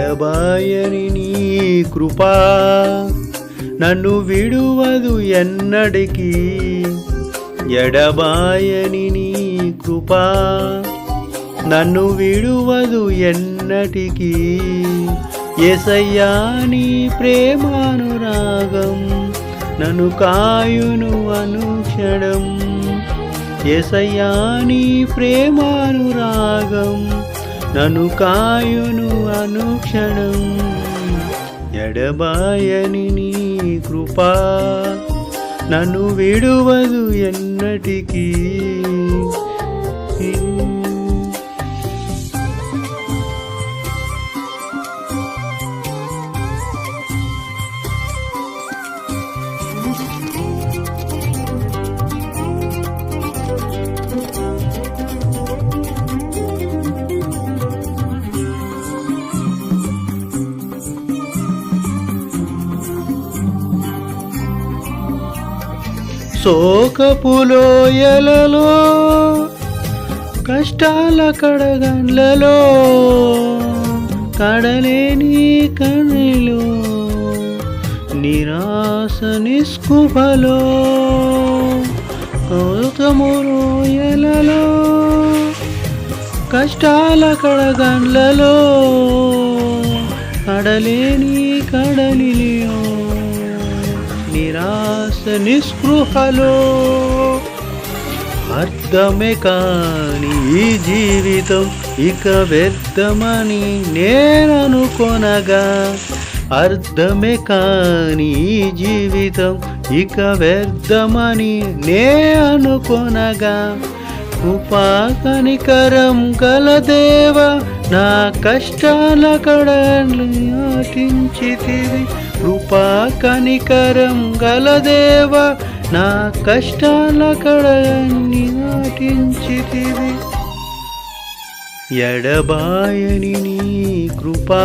ఎడబాయని నీ కృపా నన్ను విడువదు ఎన్నటికీ. ఎడబాయని నీ కృపా నన్ను విడువదు ఎన్నటికీ. యేసయ్యా నీ ప్రేమానురాగం నన్ను కాయును అనుక్షణం. యేసయ్యా నీ ప్రేమానురాగం నన్ను కాయును అనుక్షణం. ఎడబాయని నీ కృపా నన్ను విడువదు ఎన్నటికీ. శోకపులోయలలో కష్టాల కడగండ్లలో కడలేని కన్నీలో నిరాశ నిస్కుభలో శోకములోయలలో కష్టాల కడగండ్లలో కడలేని కడలిలో నిరాశ నిస్పృహలో అర్థమే కాని ఈ జీవితం ఇక వ్యర్థమని నేననుకొనగా. అర్థమే కాని ఈ జీవితం ఇక వ్యర్థమని నే అనుకొనగా. కృపా కనికరం గల దేవ నా కష్టాల కడలు ఆటించితివి. కృపా కనికరం గల దేవ నా కష్టాల కడలన్నీ ఆటించితివి. ఎడబాయని నీ కృపా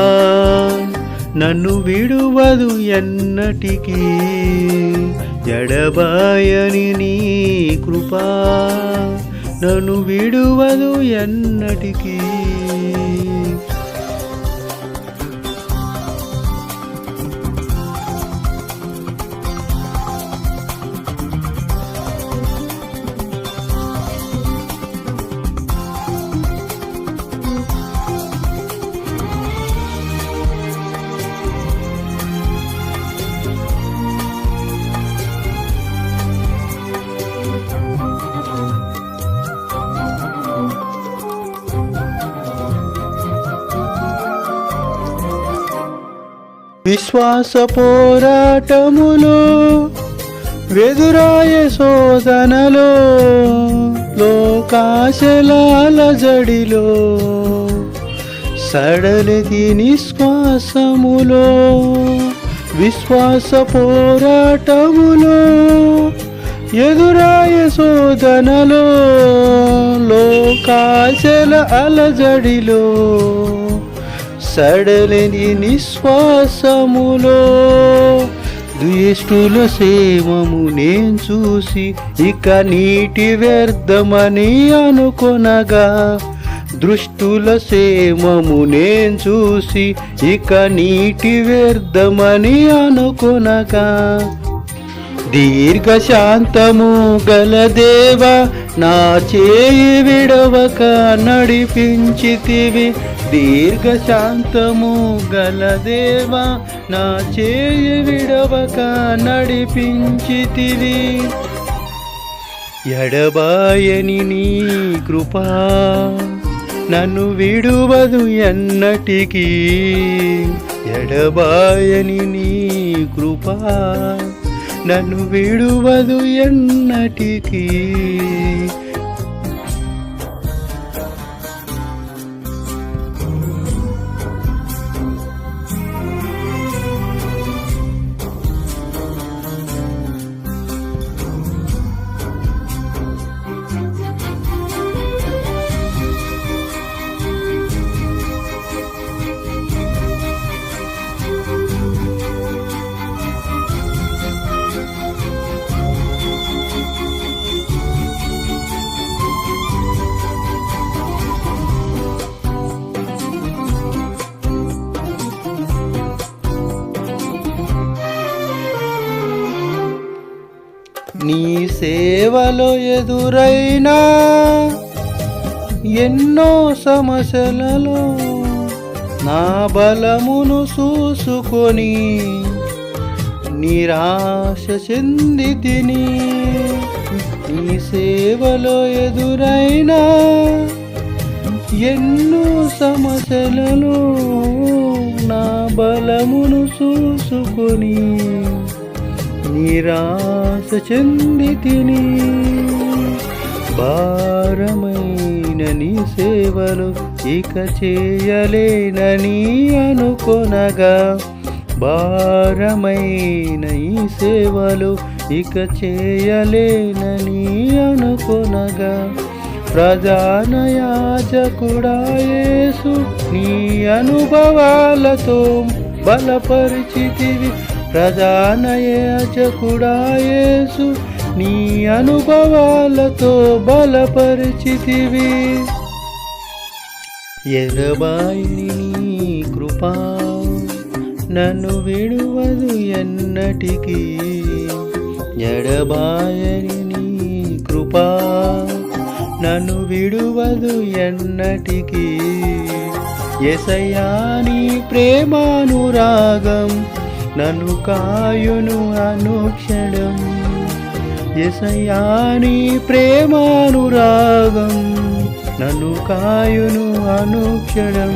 నన్ను విడువదు ఎన్నటికీ. ఎడబాయని నీ కృపా నన్ను విడువదు ఎన్నటికీ. విశ్వాస పోరాటములో వెదురాయ శోధనలో లోకాశలాల జడిలో సడలిది నిశ్వాసములో. విశ్వాస పోరాటములో ఎదురాయ శోధనలో లోకాశల అలజడిలో సడలిని నిశ్వాసములో దుష్టుల సేవము నేను చూసి ఇక నీటి వ్యర్థమని అనుకొనగా. దృష్టుల సేమము నేను చూసి ఇక నీటి వ్యర్థమని అనుకొనగా. దీర్ఘశాంతము గల దేవ నా చేయి విడవక నడిపించితివి. దీర్ఘశాంతము గల దేవ నా చేయి విడవక నడిపించితివి. ఎడబాయని నీ కృపా నన్ను విడువదు ఎన్నటికీ. ఎడబాయని నీ కృపా నన్ను విడువదు ఎన్నటికీ. నీ సేవలో ఎదురైనా ఎన్నో సమస్యలలో నా బలమును చూసుకొని నిరాశ చెంది తిని. నీ సేవలో ఎదురైనా ఎన్నో సమస్యలలో నా బలమును చూసుకొని నిరాశ చెంది తిని. భారమైన నీ సేవలు ఇక చేయలేనని అనుకొనగా, భారమైన ఈ సేవలు ఇక చేయలేనని అనుకొనగా, ప్రధాన యాజకుడా యేసు నీ అనుభవాలతో బలపరిచితివి. ప్రధాన యాజకుడా యేసు నీ అనుభవాలతో బలపరిచితివి. ఎడబాయని నీ కృపా నన్ను విడువదు ఎన్నటికీ. ఎడబాయని నీ కృపా నన్ను విడువదు ఎన్నటికీ. యేసయ్యా నీ ప్రేమానురాగం నన్ను కాయును అనుక్షణం. యేసయ్యా నీ ప్రేమానురాగం నన్ను కాయును అనుక్షణం.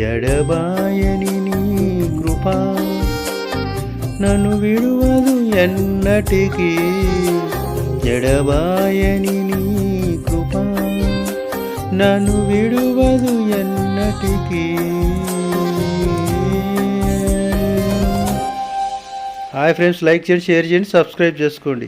ఎడబాయని నీ కృపా నన్ను విడువదు ఎన్నటికీ. ఎడబాయని నీ కృపా నన్ను విడువదు ఎన్నటికీ. హాయ్ ఫ్రెండ్స్, లైక్ చేయండి, షేర్ చేయండి, సబ్స్క్రైబ్ చేసుకోండి.